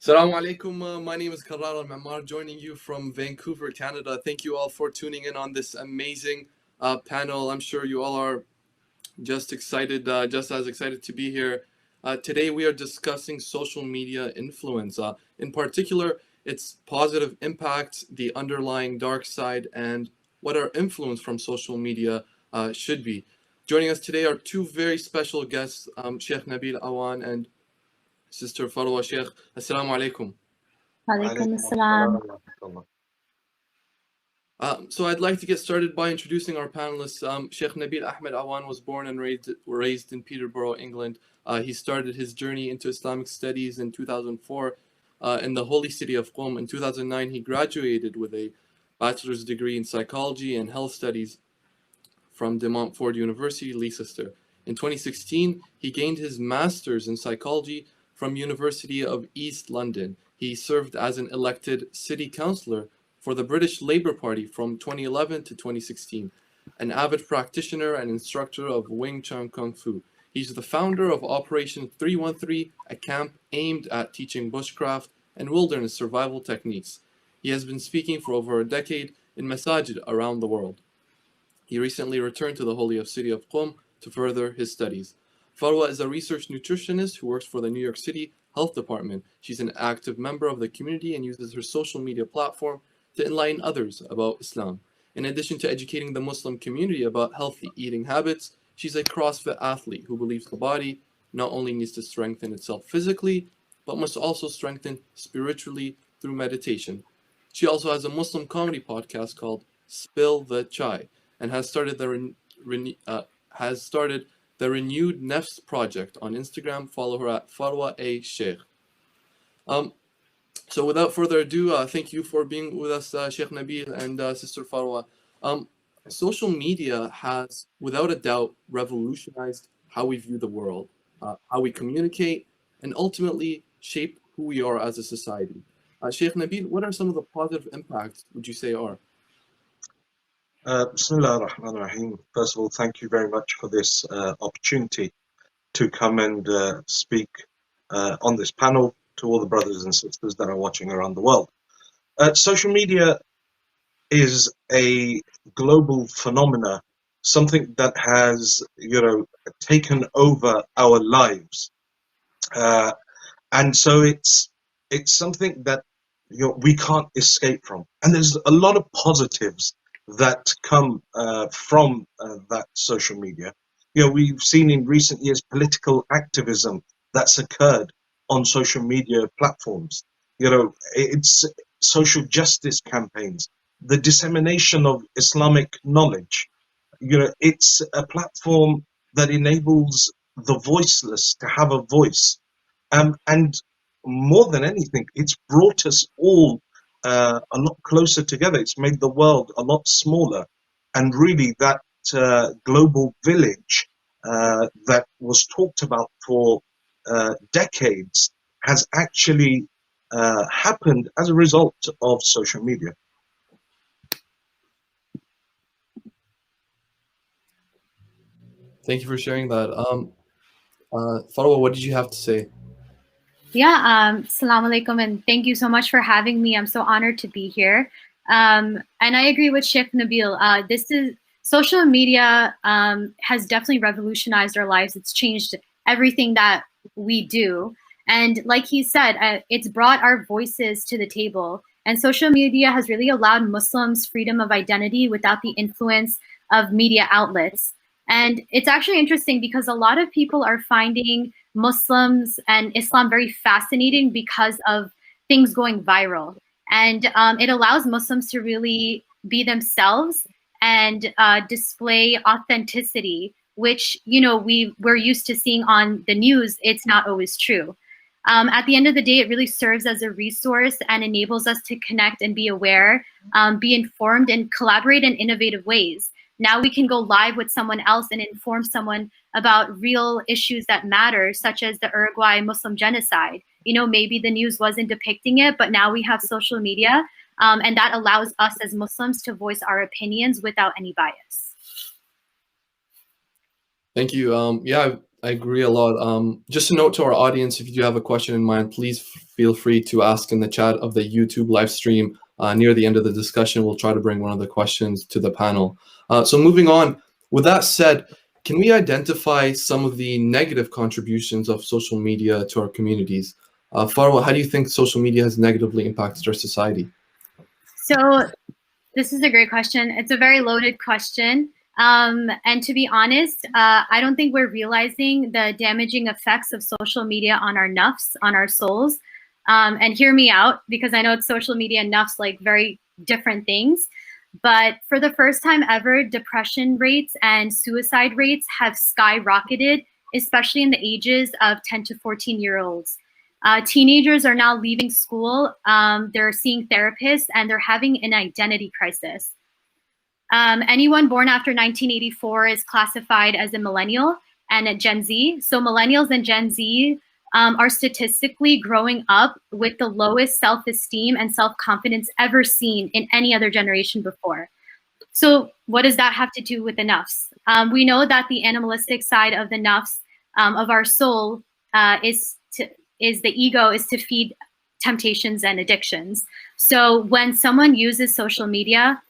Assalamu alaikum. My name is Karar al-mamaar, joining you from Vancouver, Canada. Thank you all for tuning in on this amazing panel. I'm sure you all are just as excited to be here. Today we are discussing social media influence. In particular, its positive impact, the underlying dark side, and what our influence from social media should be. Joining us today are two very special guests, Sheikh Nabil Awan and Sister Farwah. Sheikh, assalamu alaikum. Alaikum assalam. So I'd like to get started by introducing our panelists. Sheikh Nabil Ahmed Awan was born and raised in Peterborough, England. He started his journey into Islamic studies in 2004 in the holy city of Qom. In 2009, he graduated with a bachelor's degree in psychology and health studies from De Montfort University, Leicester. In 2016, he gained his master's in psychology from University of East London. He served as an elected city councillor for the British Labour Party from 2011 to 2016, an avid practitioner and instructor of Wing Chun Kung Fu. He's the founder of Operation 313, a camp aimed at teaching bushcraft and wilderness survival techniques. He has been speaking for over a decade in masajid around the world. He recently returned to the holy city of Qom to further his studies. Farwah is a research nutritionist who works for the New York City Health Department. She's an active member of the community and uses her social media platform to enlighten others about Islam. In addition to educating the Muslim community about healthy eating habits, she's a CrossFit athlete who believes the body not only needs to strengthen itself physically, but must also strengthen spiritually through meditation. She also has a Muslim comedy podcast called Spill the Chai and has started the Renewed Nefs project on Instagram. Follow her at Farwah a Sheikh. So without further ado, thank you for being with us, Sheikh Nabil and Sister Farwah. Social media has, without a doubt, revolutionized how we view the world, how we communicate, and ultimately shape who we are as a society. Sheikh Nabil, what are some of the positive impacts would you say are? Bismillah ar-Rahman ar-Rahim. First of all, thank you very much for this opportunity to come and speak on this panel to all the brothers and sisters that are watching around the world. Social media is a global phenomena, something that has, taken over our lives, and so it's something that we can't escape from. And there's a lot of positives that come from that social media. We've seen in recent years political activism that's occurred on social media platforms. It's social justice campaigns, the dissemination of Islamic knowledge. It's a platform that enables the voiceless to have a voice. And more than anything, it's brought us all a lot closer together. It's made the world a lot smaller. And really that global village that was talked about for decades has actually happened as a result of social media. Thank you for sharing that. Farwah, what did you have to say? Yeah, assalamu alaikum, and thank you so much for having me. I'm so honored to be here. And I agree with Sheikh Nabil. Social media has definitely revolutionized our lives. It's changed everything that we do. And like he said, it's brought our voices to the table. And social media has really allowed Muslims freedom of identity without the influence of media outlets. And it's actually interesting because a lot of people are finding Muslims and Islam very fascinating because of things going viral. And it allows Muslims to really be themselves and display authenticity, which we're used to seeing on the news. It's not always true. At the end of the day, it really serves as a resource and enables us to connect and be aware, be informed, and collaborate in innovative ways. Now we can go live with someone else and inform someone about real issues that matter, such as the Uruguay Muslim genocide. Maybe the news wasn't depicting it, but now we have social media, and that allows us as Muslims to voice our opinions without any bias. Thank you. Yeah, I agree a lot. Just a note to our audience, if you do have a question in mind, please feel free to ask in the chat of the YouTube live stream. Near the end of the discussion, we'll try to bring one of the questions to the panel. So moving on, with that said, can we identify some of the negative contributions of social media to our communities? Farwah, how do you think social media has negatively impacted our society? So this is a great question. It's a very loaded question. And to be honest, I don't think we're realizing the damaging effects of social media on our nafs, on our souls. And hear me out, because I know it's social media and nafs, like very different things. But for the first time ever, depression rates and suicide rates have skyrocketed, especially in the ages of 10 to 14-year-olds. Teenagers are now leaving school, they're seeing therapists, and they're having an identity crisis. Anyone born after 1984 is classified as a millennial and a Gen Z. So millennials and Gen Z are statistically growing up with the lowest self-esteem and self-confidence ever seen in any other generation before. So what does that have to do with the nafs? We know that the animalistic side of the nafs, of our soul, is the ego, is to feed temptations and addictions. So when someone uses social media,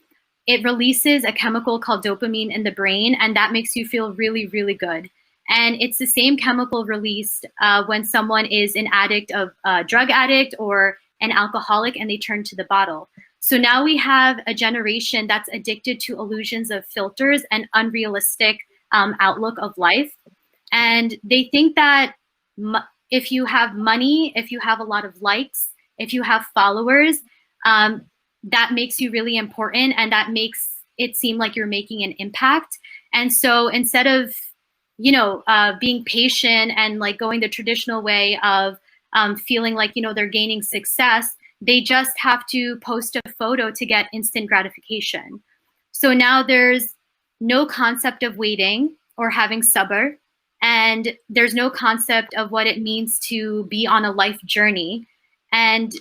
it releases a chemical called dopamine in the brain, and that makes you feel really, really good. And it's the same chemical released when someone is an addict, of a drug addict or an alcoholic, and they turn to the bottle. So now we have a generation that's addicted to illusions of filters and unrealistic outlook of life. And they think that if you have money, if you have a lot of likes, if you have followers, that makes you really important, and that makes it seem like you're making an impact. And so instead of, you know, being patient and like going the traditional way of feeling like, you know, they're gaining success, they just have to post a photo to get instant gratification. So now there's no concept of waiting or having sabr, and there's no concept of what it means to be on a life journey. And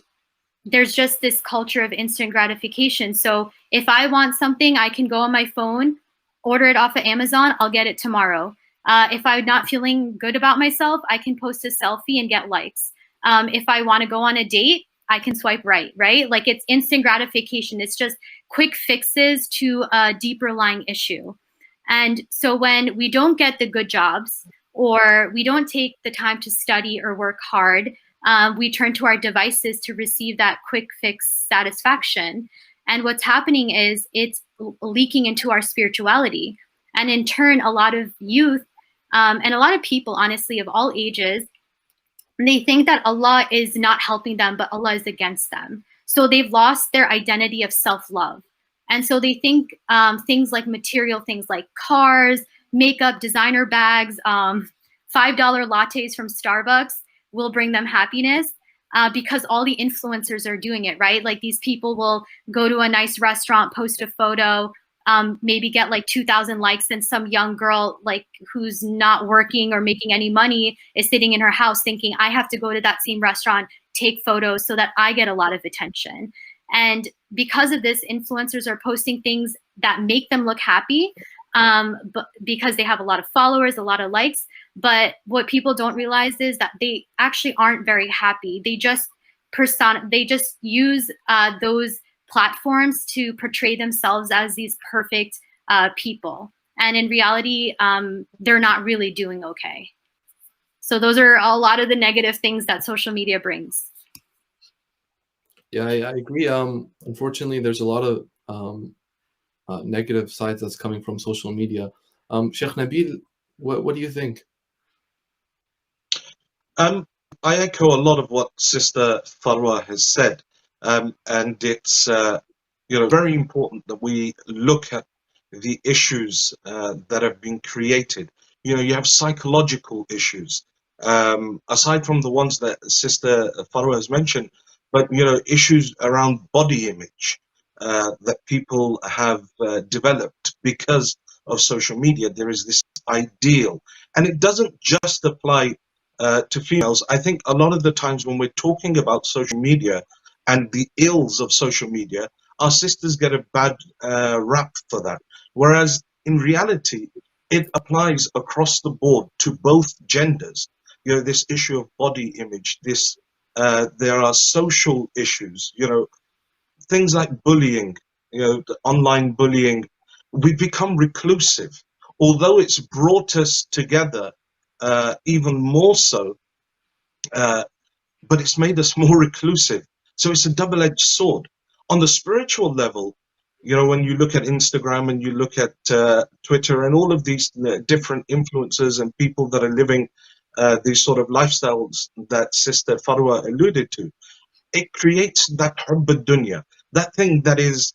there's just this culture of instant gratification. So if I want something, I can go on my phone, order it off of Amazon, I'll get it tomorrow. If I'm not feeling good about myself, I can post a selfie and get likes. If I want to go on a date, I can swipe right? Like, it's instant gratification. It's just quick fixes to a deeper lying issue. And so when we don't get the good jobs, or we don't take the time to study or work hard, we turn to our devices to receive that quick fix satisfaction. And what's happening is it's leaking into our spirituality. And in turn, a lot of youth and a lot of people, honestly, of all ages, they think that Allah is not helping them, but Allah is against them. So they've lost their identity of self-love. And so they think things like material things like cars, makeup, designer bags, $5 lattes from Starbucks will bring them happiness, because all the influencers are doing it, right? Like, these people will go to a nice restaurant, post a photo, maybe get like 2,000 likes, and some young girl like who's not working or making any money is sitting in her house thinking, I have to go to that same restaurant, take photos so that I get a lot of attention. And because of this, influencers are posting things that make them look happy, but because they have a lot of followers, a lot of likes. But what people don't realize is that they actually aren't very happy. They just use those platforms to portray themselves as these perfect people. And in reality, they're not really doing okay. So those are a lot of the negative things that social media brings. Yeah, I agree. Unfortunately, there's a lot of negative sides that's coming from social media. Sheikh Nabil, what do you think? I echo a lot of what Sister Farwah has said, and it's very important that we look at the issues that have been created. You have psychological issues, aside from the ones that Sister Farwah has mentioned, but issues around body image that people have developed because of social media. There is this ideal, and it doesn't just apply to females. I think a lot of the times when we're talking about social media and the ills of social media, our sisters get a bad rap for that. Whereas in reality, it applies across the board to both genders. You know, this issue of body image, there are social issues, you know, things like bullying, you know, the online bullying. We become reclusive, although it's brought us together even more so, but it's made us more reclusive. So it's a double-edged sword. On the spiritual level, you know, when you look at Instagram and you look at Twitter and all of these different influencers and people that are living these sort of lifestyles that Sister Farwah alluded to, it creates that hubb dunya, that thing that is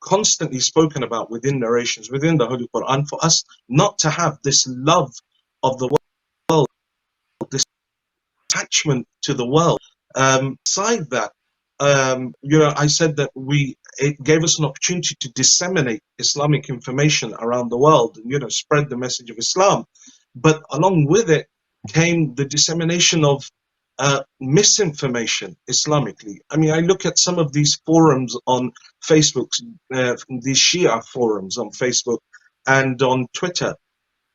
constantly spoken about within narrations, within the Holy Quran, for us not to have this love of the world, this attachment to the world. Beside that, you know, I said that it gave us an opportunity to disseminate Islamic information around the world and, you know, spread the message of Islam. But along with it came the dissemination of misinformation Islamically. I mean, I look at some of these forums on Facebook, these Shia forums on Facebook and on Twitter,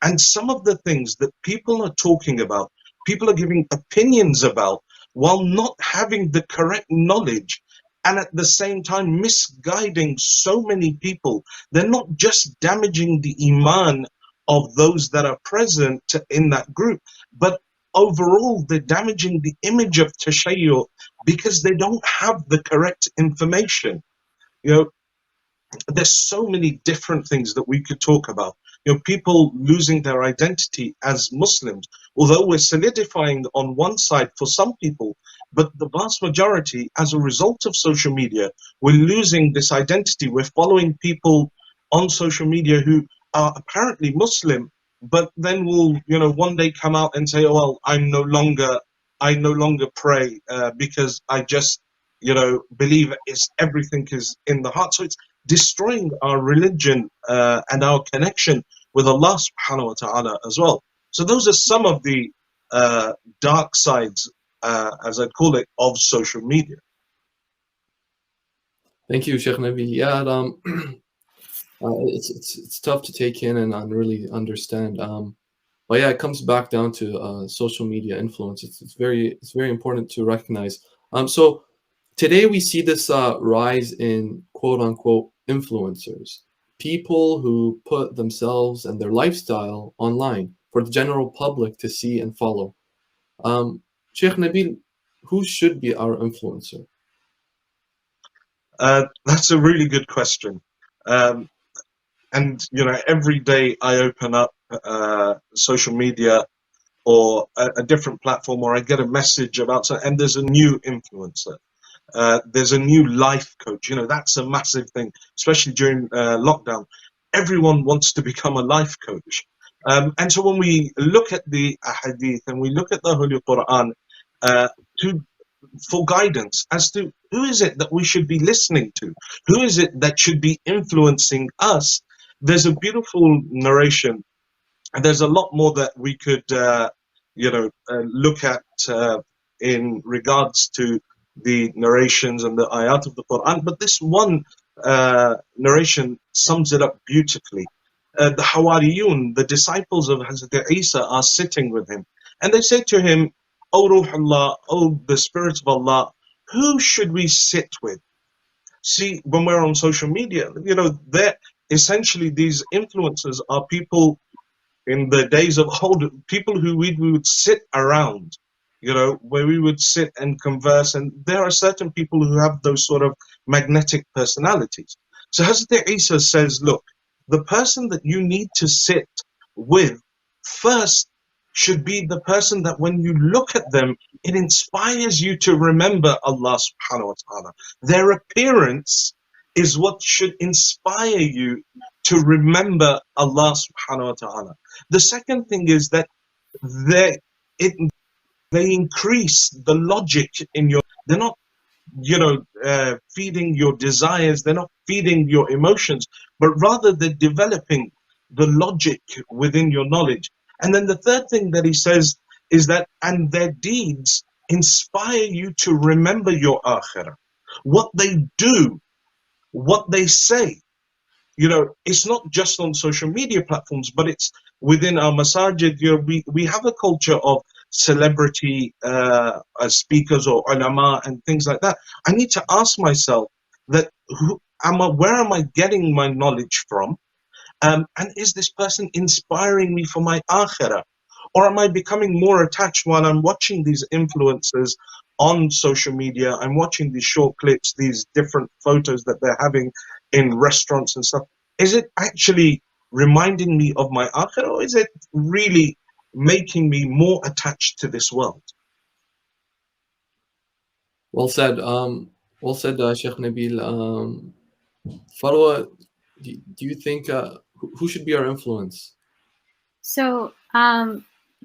and some of the things that people are talking about, people are giving opinions about, while not having the correct knowledge, and at the same time misguiding so many people. They're not just damaging the iman of those that are present in that group, but overall they're damaging the image of tashayyu because they don't have the correct information. You know, there's so many different things that we could talk about. You know, people losing their identity as Muslims, although we're solidifying on one side for some people, but the vast majority, as a result of social media, we're losing this identity. We're following people on social media who are apparently Muslim, but then will, you know, one day come out and say, oh, well, I no longer pray because I just, you know, believe everything is in the heart. So it's destroying our religion and our connection with Allah subhanahu wa ta'ala as well. So those are some of the dark sides, as I call it, of social media. Thank you, Sheikh Nabil. Yeah, it's tough to take in and really understand. But yeah, it comes back down to social media influence. It's very important to recognize. So today we see this rise in quote unquote influencers, people who put themselves and their lifestyle online for the general public to see and follow. Sheikh Nabil, who should be our influencer? That's a really good question. And, you know, every day I open up social media or a different platform, or I get a message about, and there's a new influencer. There's a new life coach. You know, that's a massive thing, especially during lockdown. Everyone wants to become a life coach. And so when we look at the hadith and we look at the Holy Quran for guidance as to who is it that we should be listening to, who is it that should be influencing us, there's a beautiful narration, and there's a lot more that we could you know, look at in regards to the narrations and the ayat of the Quran, but this one narration sums it up beautifully. The Hawariyun, the disciples of Hazrat Isa, are sitting with him, and they say to him, O Ruh Allah, O the Spirit of Allah, who should we sit with? See, when we're on social media, you know, essentially these influencers are people in the days of old, people who we would sit around, you know, where we would sit and converse, and there are certain people who have those sort of magnetic personalities. So Hazrat Isa says, look, the person that you need to sit with first should be the person that when you look at them, it inspires you to remember Allah subhanahu wa ta'ala. Their appearance is what should inspire you to remember Allah subhanahu wa ta'ala. The second thing is that they increase the logic in your, they're not, you know, feeding your desires, they're not feeding your emotions, but rather they're developing the logic within your knowledge. And then the third thing that he says is that, and their deeds inspire you to remember your akhirah. What they do, what they say, you know, it's not just on social media platforms, but it's within our masajid. You know, we have a culture of celebrity speakers or ulama and things like that. I need to ask myself that where am I getting my knowledge from? And is this person inspiring me for my akhirah? Or am I becoming more attached while I'm watching these influencers on social media? I'm watching these short clips, these different photos that they're having in restaurants and stuff. Is it actually reminding me of my akhirah, or is it really making me more attached to this world? Well said. Well said, Sheikh Nabil. Farwah, do you think who should be our influence? So,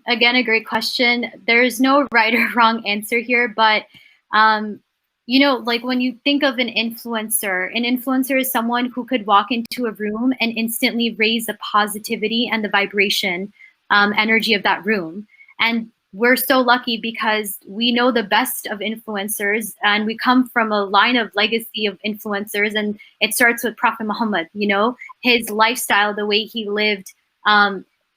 again, a great question. There's no right or wrong answer here, but you know, like when you think of an influencer is someone who could walk into a room and instantly raise the positivity and the vibration energy of that room. And we're so lucky because we know the best of influencers, and we come from a line of legacy of influencers, and it starts with Prophet Muhammad. You know, his lifestyle, the way he lived,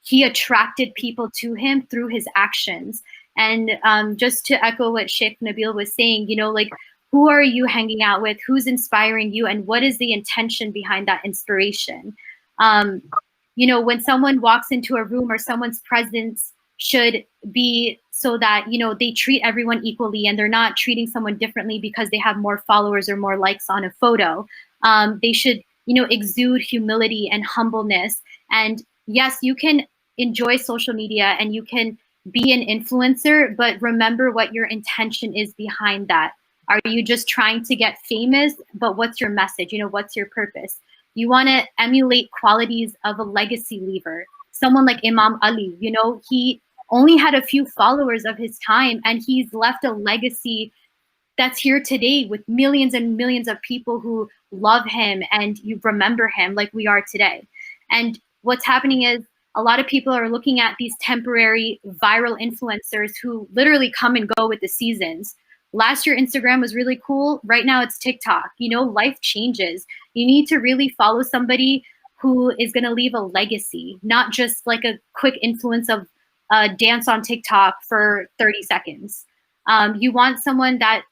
he attracted people to him through his actions. And just to echo what Sheikh Nabil was saying, you know, like, who are you hanging out with? Who's inspiring you? And what is the intention behind that inspiration? You know, when someone walks into a room, or someone's presence should be so that, you know, they treat everyone equally and they're not treating someone differently because they have more followers or more likes on a photo. They should, you know, exude humility and humbleness. And yes, you can enjoy social media and you can be an influencer, but remember what your intention is behind that. Are you just trying to get famous? But what's your message? You know, what's your purpose? You want to emulate qualities of a legacy leaver. Someone like Imam Ali, you know, he only had a few followers of his time, and he's left a legacy that's here today with millions and millions of people who love him and you remember him like we are today. And what's happening is a lot of people are looking at these temporary viral influencers who literally come and go with the seasons. Last year, Instagram was really cool. Right now, it's TikTok. You know, life changes. You need to really follow somebody who is going to leave a legacy, not just like a quick influence of a dance on TikTok for 30 seconds. You want someone that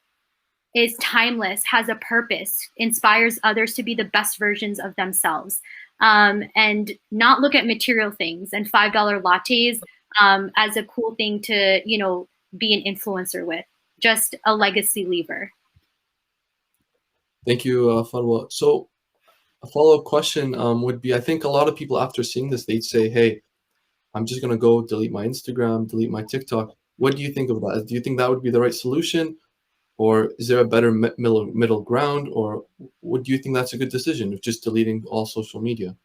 is timeless, has a purpose, inspires others to be the best versions of themselves, and not look at material things and $5 lattes as a cool thing to, you know, be an influencer with. Just a legacy leaver. Thank you, Farwah. So a follow-up question would be, I think a lot of people after seeing this, they'd say, hey, I'm just going to go delete my Instagram, delete my TikTok. What do you think of that? Do you think that would be the right solution? Or is there a better middle ground? Or what do you think that's a good decision of just deleting all social media?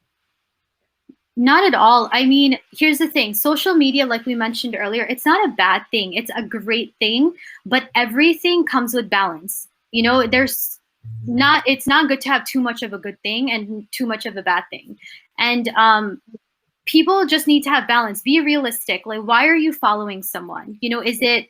Not at all. I mean, here's the thing. Social media, like we mentioned earlier, it's not a bad thing. It's a great thing, but everything comes with balance. You know, it's not good to have too much of a good thing and too much of a bad thing. And people just need to have balance. Be realistic. Like, why are you following someone? You know, is it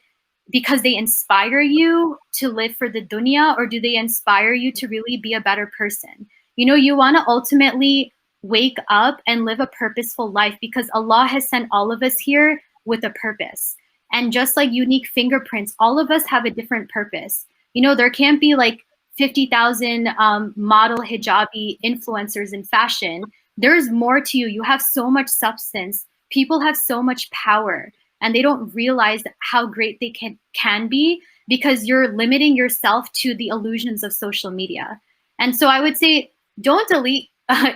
because they inspire you to live for the dunya, or do they inspire you to really be a better person? You know, you want to ultimately wake up and live a purposeful life, because Allah has sent all of us here with a purpose. And just like unique fingerprints, all of us have a different purpose. You know, there can't be like 50,000 model hijabi influencers in fashion. There's more to you. You have so much substance. People have so much power, and they don't realize how great they can be because you're limiting yourself to the illusions of social media. And so I would say, don't delete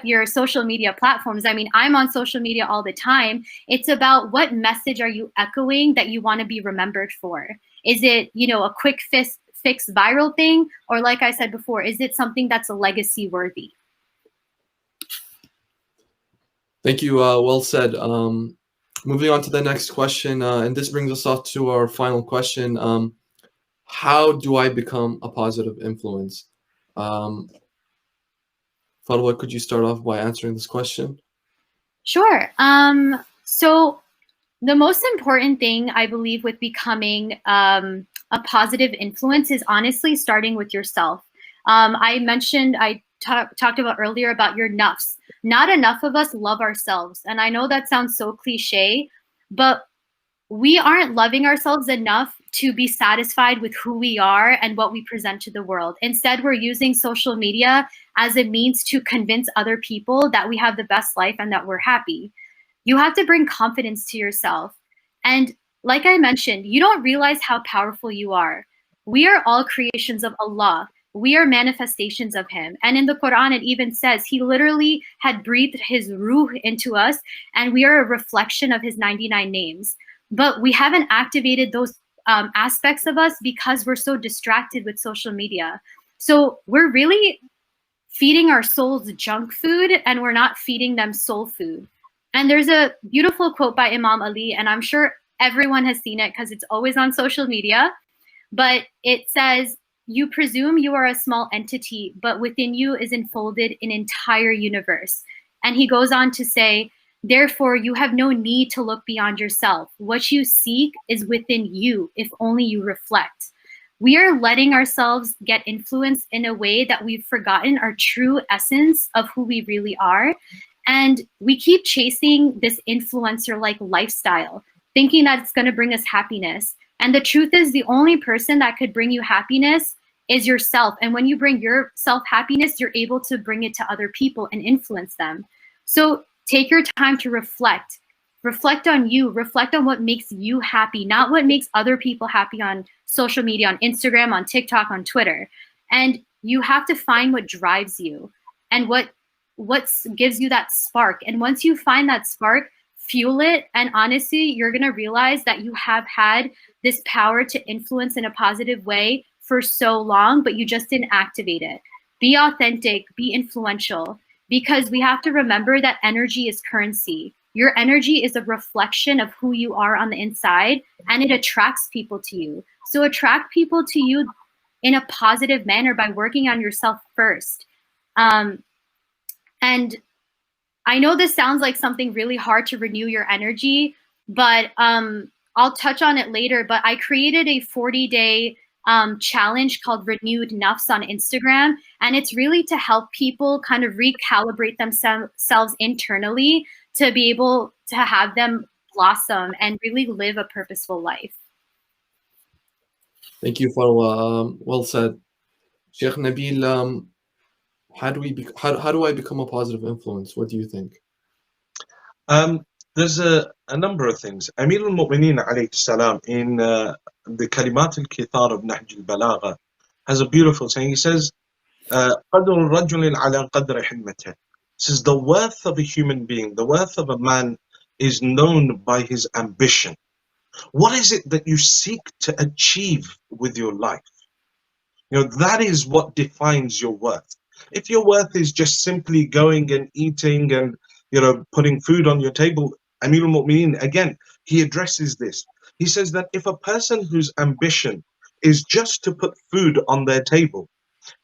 your social media platforms. I mean, I'm on social media all the time. It's about what message are you echoing that you want to be remembered for? Is it, you know, a quick fix viral thing? Or like I said before, is it something that's a legacy worthy? Thank you. Well said. Moving on to the next question, and this brings us off to our final question. How do I become a positive influence? Farwah, could you start off by answering this question? Sure. So the most important thing, I believe, with becoming a positive influence is honestly starting with yourself. I talked about earlier about your nafs. not enough of us love ourselves. And I know that sounds so cliche, but we aren't loving ourselves enough to be satisfied with who we are and what we present to the world. Instead, we're using social media as a means to convince other people that we have the best life and that we're happy. You have to bring confidence to yourself. And like I mentioned, you don't realize how powerful you are. We are all creations of Allah. We are manifestations of Him. And in the Quran, it even says He literally had breathed His ruh into us, and we are a reflection of His 99 names. But we haven't activated those aspects of us because we're so distracted with social media. So we're really feeding our souls junk food, and we're not feeding them soul food. And there's a beautiful quote by Imam Ali, and I'm sure everyone has seen it because it's always on social media. But it says, "You presume you are a small entity, but within you is enfolded an entire universe." And he goes on to say, "Therefore, you have no need to look beyond yourself. What you seek is within you, if only you reflect." We are letting ourselves get influenced in a way that we've forgotten our true essence of who we really are. And we keep chasing this influencer-like lifestyle, thinking that it's going to bring us happiness. And the truth is, the only person that could bring you happiness is yourself. And when you bring yourself happiness, you're able to bring it to other people and influence them. So take your time to reflect. Reflect on you. Reflect on what makes you happy, not what makes other people happy on social media, on Instagram, on TikTok, on Twitter. And you have to find what drives you and what gives you that spark. And once you find that spark, fuel it. And honestly, you're going to realize that you have had this power to influence in a positive way for so long, but you just didn't activate it. Be authentic, be influential, because we have to remember that energy is currency. Your energy is a reflection of who you are on the inside, and it attracts people to you. So attract people to you in a positive manner by working on yourself first. And I know this sounds like something really hard to renew your energy, but I'll touch on it later. But I created a 40-day challenge called Renewed Nafs on Instagram. And it's really to help people kind of recalibrate themselves internally to be able to have them blossom and really live a purposeful life. Thank you, Farwah. Well said. Sheikh Nabil, how do I become a positive influence? What do you think? There's a number of things. Amir al-Mu'mineen alayhi salam in the Kalimat al-Kithar of Nahj al-Balagha has a beautiful saying. He says, قَدْرُ الرَّجُلِ عَلَى قَدْرِ حِلْمَتِهِ. Says the worth of a human being, the worth of a man is known by his ambition. What is it that you seek to achieve with your life? You know, that is what defines your worth. If your worth is just simply going and eating and, you know, putting food on your table, Amir al-Mu'mineen, again, he addresses this. He says that if a person whose ambition is just to put food on their table,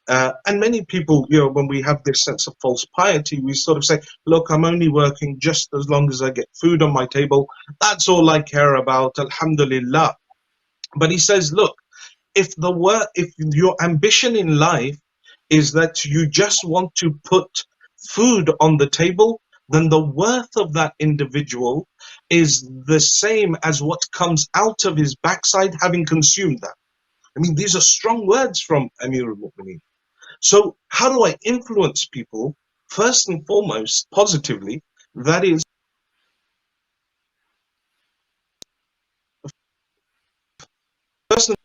and many people, you know, when we have this sense of false piety, we sort of say, look, I'm only working just as long as I get food on my table. That's all I care about, alhamdulillah. But he says, look, if your ambition in life is that you just want to put food on the table, then the worth of that individual is the same as what comes out of his backside having consumed that. I mean, these are strong words from Amir al-Mu'mineen. So how do I influence people? First and foremost, positively, that is, first and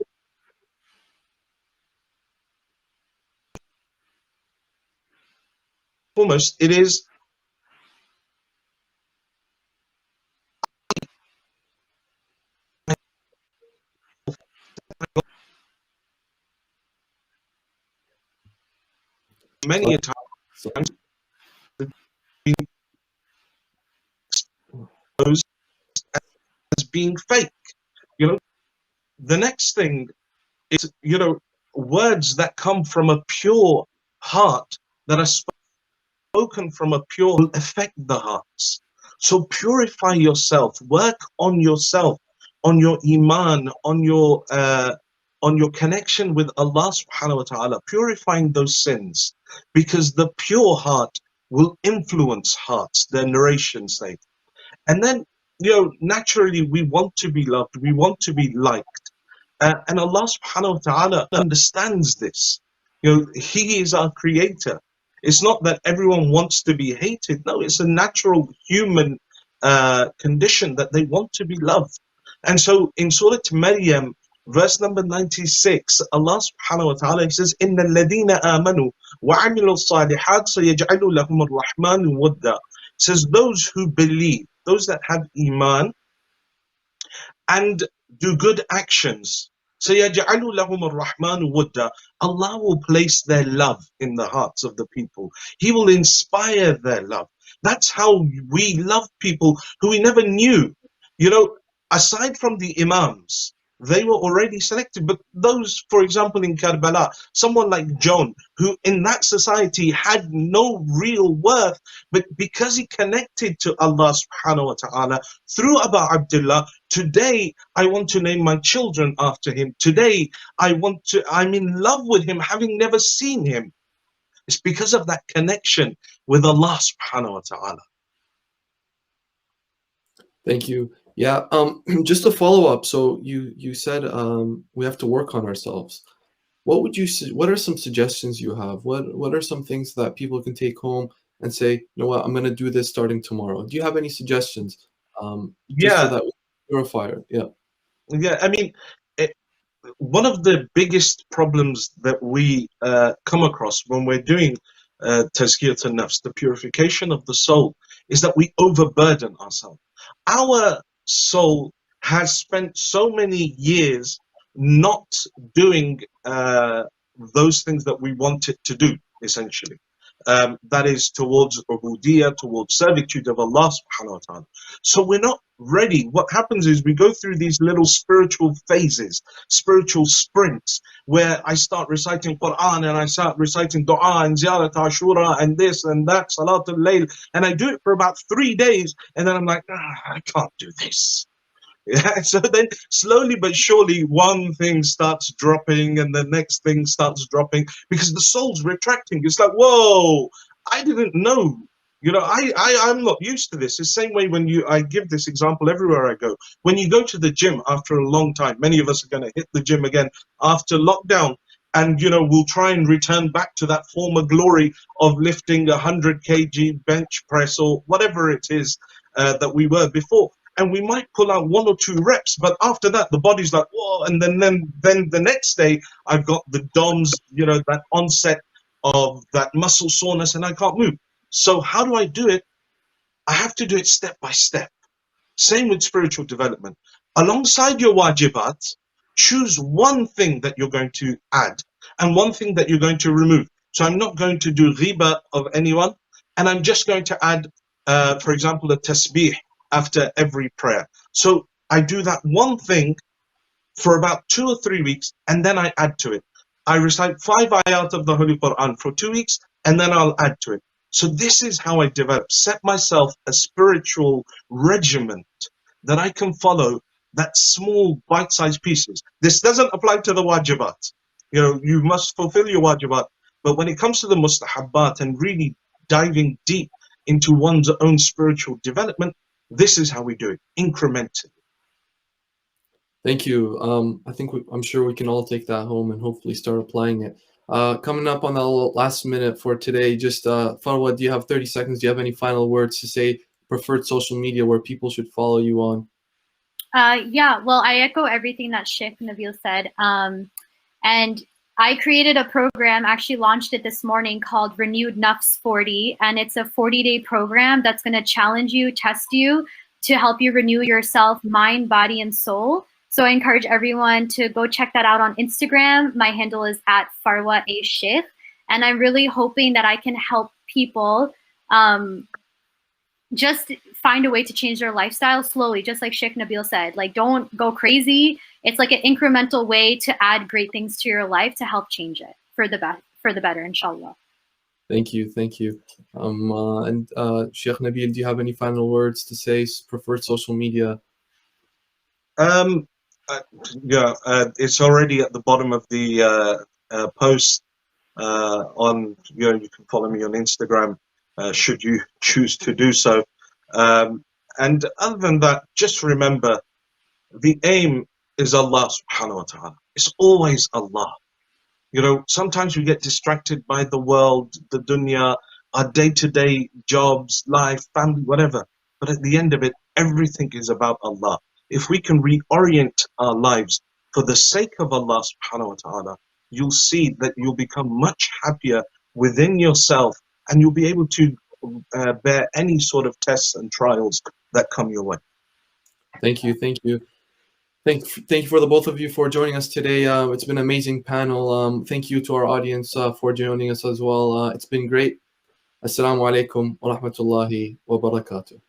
foremost, it is many a time being exposed as being fake. You know, the next thing is, you know, words that come from a pure heart, that are spoken from a pure, will affect the hearts. So purify yourself, work on yourself, on your iman, on your connection with Allah subhanahu wa ta'ala, purifying those sins, because the pure heart will influence hearts, the narration say. And then, naturally we want to be loved, we want to be liked. And Allah subhanahu wa ta'ala understands this. He is our creator. It's not that everyone wants to be hated. No, it's a natural human condition that they want to be loved. And so in Surah Maryam, verse number 96, Allah subhanahu wa ta'ala says, إِنَّ الَّذِينَ آمَنُوا وَعَمِلُوا الصَّالِحَاتِ سَيَجْعَلُ لَهُمُ الرَّحْمَنُ وُدًّا. Says those who believe, those that have iman and do good actions, سَيَجْعَلُ لَهُمُ الرَّحْمَنُ وُدًّا. Allah will place their love in the hearts of the people. He will inspire their love. That's how we love people who we never knew. Aside from the imams, they were already selected. But those, for example, in Karbala, someone like John, who in that society had no real worth, but because he connected to Allah subhanahu wa ta'ala through Abu Abdullah, today I want to name my children after him. Today I'm in love with him, having never seen him. It's because of that connection with Allah subhanahu wa ta'ala. Thank you. Yeah, just a follow up. So you said we have to work on ourselves. What are some suggestions you have? What are some things that people can take home and say, you know what, I'm going to do this starting tomorrow? Do you have any suggestions? Just so that we purify it. Yeah. Yeah, I mean, one of the biggest problems that we come across when we're doing tazkiyat an-nafs, the purification of the soul, is that we overburden ourselves. Our soul has spent so many years not doing those things that we want it to do, essentially. That is towards ubudiyah, towards servitude of Allah subhanahu wa ta'ala. So we're not ready. What happens is we go through these little spiritual phases, spiritual sprints, where I start reciting Quran and I start reciting dua and ziyarat ashura and this and that, salatul layl, and I do it for about 3 days, and then I'm like, I can't do this. Yeah, so then slowly but surely one thing starts dropping and the next thing starts dropping because the soul's retracting. It's like, whoa, I didn't know. I'm not used to this. It's the same way when I give this example everywhere I go. When you go to the gym after a long time, many of us are going to hit the gym again after lockdown. And, we'll try and return back to that former glory of lifting 100 kg bench press or whatever it is that we were before. And we might pull out 1 or 2 reps, but after that, the body's like, whoa. And then the next day, I've got the DOMS, that onset of that muscle soreness, and I can't move. So how do I do it? I have to do it step by step. Same with spiritual development. Alongside your wajibat, choose one thing that you're going to add and one thing that you're going to remove. So I'm not going to do ghiba of anyone, and I'm just going to add, for example, a tasbih after every prayer. So I do that one thing for about 2 or 3 weeks, and then I add to it. I recite 5 ayat of the Holy Quran for 2 weeks, and then I'll add to it. So this is how I develop, set myself a spiritual regiment that I can follow, that small bite-sized pieces. This doesn't apply to the wajibat. You must fulfill your wajibat. But when it comes to the mustahabbat and really diving deep into one's own spiritual development, this is how we do it, incrementally. Thank you. I'm sure we can all take that home and hopefully start applying it. Coming up on the last minute for today, just Farwah, do you have 30 seconds? Do you have any final words to say? Preferred social media where people should follow you on? Yeah, well, I echo everything that Sheikh Nabil said. And I created a program, actually launched it this morning, called Renewed Nafs 40. And it's a 40-day program that's going to challenge you, test you, to help you renew yourself, mind, body, and soul. So I encourage everyone to go check that out on Instagram. My handle is @Farwah A Sheikh. And I'm really hoping that I can help people just find a way to change their lifestyle slowly, just like Sheikh Nabil said. Like, don't go crazy. It's like an incremental way to add great things to your life to help change it for the better, inshallah. Thank you. And Sheikh Nabil, do you have any final words to say? Preferred social media? It's already at the bottom of the post. You can follow me on Instagram. should you choose to do so. And other than that, just remember, the aim is Allah subhanahu wa ta'ala. It's always Allah. You know, sometimes we get distracted by the world, the dunya, our day-to-day jobs, life, family, whatever. But at the end of it, everything is about Allah. If we can reorient our lives for the sake of Allah subhanahu wa ta'ala, you'll see that you'll become much happier within yourself, and you'll be able to bear any sort of tests and trials that come your way. Thank you. Thank you for the both of you for joining us today. It's been an amazing panel. Thank you to our audience for joining us as well. It's been great. Assalamu alaikum wa rahmatullahi wa barakatuh.